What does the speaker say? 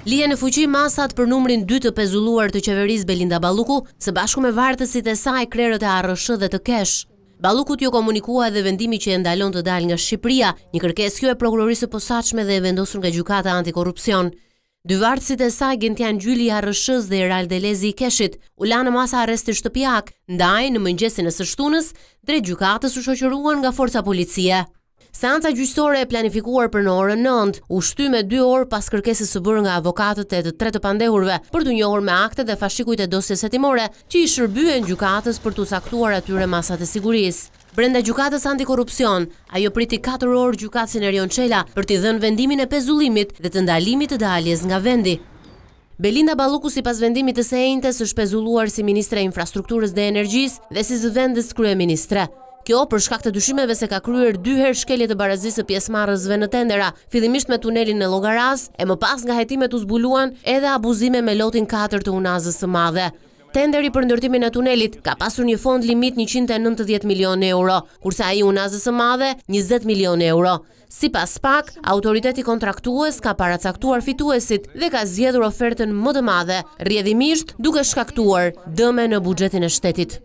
Lihen në fuqi masat për numrin 2 të pezulluar të qeverisë Belinda Balluku, së bashku me vartësit e saj krerët e ARSH dhe të Kesh. Ballukut jo komunikua edhe vendimi që e ndalon të dalë nga Shqipëria, një kërkesë kjo e prokurorisë së posaçme dhe e vendosur nga gjykata antikorrupsion. Dy vartësit e saj Gentian Gjyli i ARSH-s dhe Erald Delezi i Keshit u lanë në masa arresti shtëpiak, ndaj në mëngjesin e së shtunës drejt gjykatës u shoqëruan nga forca policie. Seanca gjyqësore e planifikuar për në orën 9 u shty me 2 orë pas kërkesës së bërë nga avokatët e të 3 të pandehurve për të njohur me aktet dhe fashikujt e dosjes hetimore që i shërbyen gjykatës për të caktuar atyre masat e sigurisë. Brenda gjykatës antikorrupsion, ajo priti 4 orë gjykatësin Erion Çela për t'i dhënë vendimin e pezullimit dhe të ndalimit të daljes nga vendi. Belinda Balluku sipas vendimit të së enjtes është pezulluar si ministre e infrastrukturës dhe energjisë dhe si zëvendës kryeministre. Kjo për shkak të dyshimeve se ka kryer 2 herë shkelje të barazisë së pjesëmarrësve në tendera, fillimisht me tunelin në Llogaras, e më pas nga hetimet u zbuluan edhe abuzime me lotin 4 të Unazës së Madhe. Tenderi për ndërtimin e tunelit ka pasur një fond limit 190 milion euro, kurse ai Unazës së Madhe 20 milion euro. Sipas PAK, autoriteti kontraktues ka paracaktuar fituesit dhe ka zgjedhur ofertën më të madhe, rrjedhimisht duke shkaktuar dëme në buxhetin e shtetit.